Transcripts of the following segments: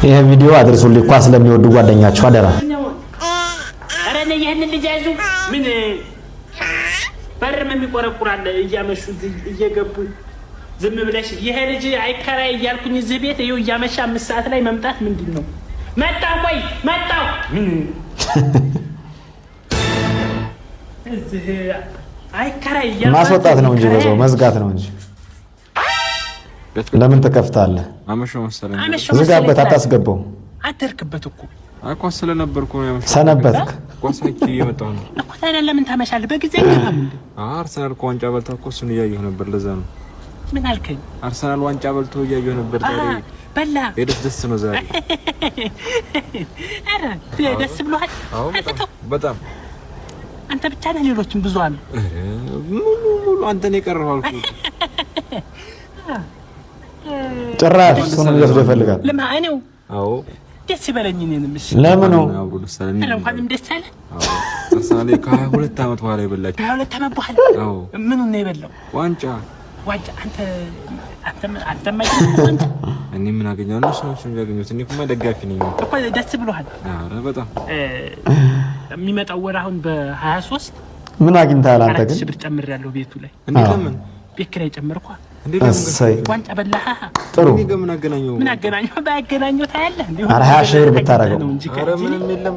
ይሄ ቪዲዮ አድርሱልኝ ኳስ ለሚወዱ ጓደኛችሁ አደራ። አረ ነኝ ይሄን ልጅ ያዙ ምን በርም የሚቆረቁራል እያመሹ እየገቡ ዝም ብለሽ ይሄ ልጅ አይከራይ እያልኩኝ እዚህ ቤት ይኸው እያመሻ 5 ሰዓት ላይ መምጣት ምንድነው? መጣው ቆይ መጣው ምን እዚህ አይከራይ ማስወጣት ነው እንጂ በዛው መዝጋት ነው እንጂ ለምን ተከፍታለህ? አመሸው መሰለኝ ዝጋበት አታስገባው። አደርክበት እኮ አቋስ ስለነበርኩ ነው ያመሸው። ሰነበትክ ቋሳኪ የመጣው ነው እኮ ታዲያ ለምን ታመሻለህ? በጊዜ አይገባም እንዴ? አርሰናል ዋንጫ በልቶ እኮ እሱን እያየሁ ነበር። ለዛ ነው። ምን አልከኝ? አርሰናል ዋንጫ በልቶ እያየሁ ነበር። ዛሬ በላ ደስ ነው ዛሬ። አረ ደስ ብሎሃል? በጣም አንተ ብቻ ነህ? ሌሎችም ብዙ አሉ። ሙሉ አንተ ነው የቀረው አልኩ። ጭራሽ እሱንም ሊወስዶ ይፈልጋል። ለማነው? አዎ ደስ ይበለኝ እኔንም። እሺ ለምን ነው? እንኳንም ደስ አለ። አዎ አርሰናል ከ22 ዓመት በኋላ ይበላች። 22 ዓመት በኋላ? አዎ ምኑን ነው የበላው? ዋንጫ አንተ ማይሆን እኔ ምን አገኘው? እነሱ ናቸው ያገኙት። እኔ እኮ ደጋፊ ነኝ እኮ። ደስ ብሎሃል? አረ በጣም የሚመጣው ወር አሁን በ23 ምን አግኝተሃል አንተ ግን? 4 ሺህ ብር ጨምሬያለሁ ቤቱ ላይ። እንዴ ለምን ቤት ኪራይ ጨመርኩ? እሰይ ዋንጫ በላህ? ጥሩ። ምን አገናኘው? ምን አገናኘው? ባያገናኘው ታያለህ እንዴ? 20 ሺህ ብር ብታረገው አረ ምንም የለም።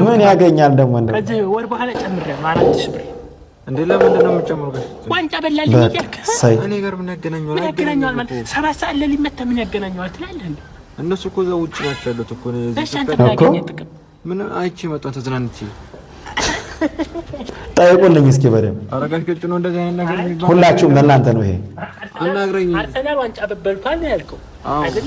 ምን ያገኛል ደግሞ እንደው? ከዚህ ወር በኋላ ጨምሬያለሁ 4 ሺህ ብር። እንዴ ለምንድን ነው የምትጨምሩት? ዋንጫ በላልኝ እያልክ እኔ ጋር ምን ያገናኘዋል? ምን ያገናኘዋል ማለት 7 ሰዓት ለሊት መተህ ምን ያገናኘዋል ትላለህ እንዴ? እነሱ እኮ እዛው ውጭ ናቸው ያሉት እኮ ነው። እሺ አንተ ታገኘህ ጥቅም ምን አይቼ መጣሁ ተዝናንቼ። ጠይቁልኝ እስኪ በደምብ አረጋሽ ገጭ ነው እንደዚህ አይነት ነገር የሚባል ሁላችሁም ለእናንተ ነው ይሄ። አናግረኝ። አርሰናል ዋንጫ በልቷል ነው ያልከው አይደል?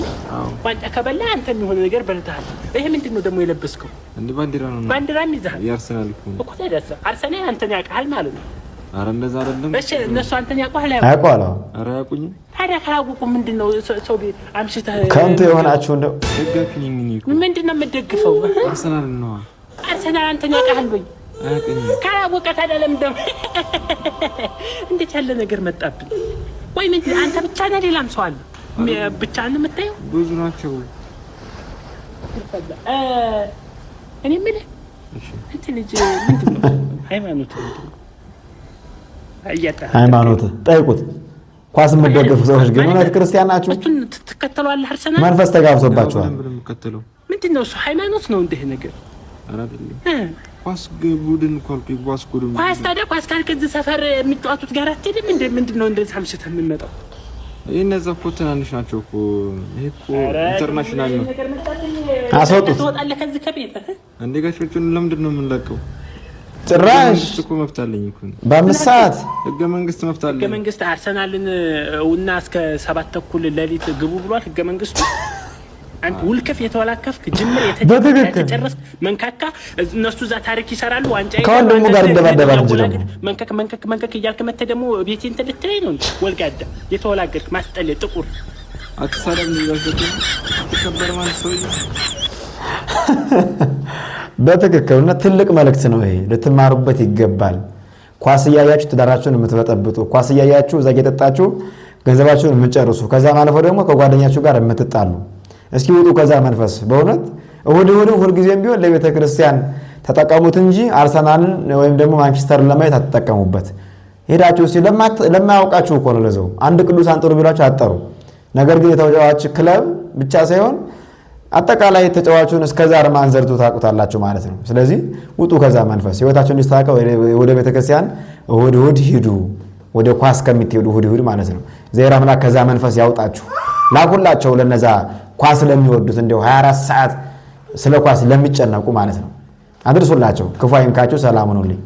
ዋንጫ ከበላ አንተ የሆነ ነገር በልተሃል። ይሄ ምንድነው ደግሞ የለበስከው? እንዴ ባንዲራ ነው። ባንዲራም ይዘሃል። የአርሰናል እኮ ታዲያስ አርሰናል አንተን ያውቃል ማለት ነው። አረ እንደዛ አይደለም። እሺ እነሱ አንተን ያውቃል አያውቃል? አረ ያውቁኝ። ታዲያ ካላወቁ ምንድነው ሰው ቤት አምሽተህ ከንቱ የሆናችሁ እንደው ደጋፊ ነኝ እኔ እኮ። ምንድነው የምትደግፈው? አርሰናል ነው። አርሰናል አንተን ያውቃል ወይ? አያውቅኝም። ካላወቀ ታዲያ ለምን ደግሞ እንዴት ያለ ነገር መጣብኝ? ወይ ምን አንተ ብቻ ነህ? ሌላም ሰው አለ? ብቻ ነው የምታየው? ብዙ ናቸው። እኔ የምልህ እንትን ልጅ ምንድን ነው ሃይማኖት ሃይማኖት ጠይቁት። ኳስ የምትደግፉ ሰዎች ግን እውነት ክርስቲያን ናችሁ? እሱን ትከተለዋለህ? አርሰናል መንፈስ ተጋብቶባችኋል። ምንድን ነው እሱ? ሃይማኖት ነው እንደ ነገር አይደለም። ኳስ ቡድን ኮልኩ ኳስ ቡድን ኳስ ታዲያ ኳስ ካልክ እዚህ ሰፈር የሚጫወቱት ጋር አትሄድም? ምንድን ነው እንደዚህ አምሽተህ የምንመጣው? እነዛ እኮ ትናንሽ ናቸው እኮ። ይሄ እኮ ኢንተርናሽናል ነው። አስወጡት። ትወጣለህ ከዚህ ከቤት እንዴ ጋሾቹን ለምንድን ነው የምንለቀው? ጭራሽ እኮ መብት አለኝ እኮ በ5 ሰዓት ህገ መንግስት መብት አለኝ። ህገ መንግስት አርሰናልን እና እስከ 7 ተኩል ሌሊት ግቡ ብሏል ህገ መንግስቱ። አንተ ውልከፍ የተወላከፍክ ጅምር የተጨረስክ መንካካ እነሱ እዛ ታሪክ ይሰራሉ። ዋንጫ ከወንድሙ ጋር እንደባደባል እንጂ መንከክ እያልክ መተህ ደግሞ ቤቴ እንትን ልትለኝ ነው። ወልጋዳ የተወላገድክ ማስጠለይ ጥቁር አትሳለም ይያዘት ተከበር ማለት ሰው በትክክልና ትልቅ መልእክት ነው ይሄ። ልትማሩበት ይገባል። ኳስ እያያችሁ ትዳራችሁን የምትበጠብጡ፣ ኳስ እያያችሁ እዛ እየጠጣችሁ ገንዘባችሁን የምትጨርሱ፣ ከዛ ማለፈው ደግሞ ከጓደኛችሁ ጋር የምትጣሉ፣ እስኪ ውጡ ከዛ መንፈስ። በእውነት እሁድ ሁልጊዜም ቢሆን ለቤተ ክርስቲያን ተጠቀሙት እንጂ አርሰናልን ወይም ደግሞ ማንቸስተርን ለማየት አትጠቀሙበት። ሄዳችሁ እስኪ ለማያውቃችሁ እኮ ነው ለዘው አንድ ቅዱስ አንጥሩ ቢላችሁ አጠሩ። ነገር ግን የተጫዋች ክለብ ብቻ ሳይሆን አጠቃላይ ተጫዋቹን እስከዛር ማንዘርቱ ታቁታላችሁ ማለት ነው። ስለዚህ ውጡ ከዛ መንፈስ። ህይወታችሁን ይስተካከል። ወደ ቤተ ክርስቲያን እሁድ ሂዱ። ወደ ኳስ ከሚትሄዱ እሁድ ማለት ነው። እግዚአብሔር አምላክ ከዛ መንፈስ ያውጣችሁ። ላኩላቸው ለነዛ ኳስ ለሚወዱት እንደው 24 ሰዓት ስለ ኳስ ለሚጨነቁ ማለት ነው። አድርሱላቸው። ክፉ አይንካችሁ። ሰላም ሁኑልኝ።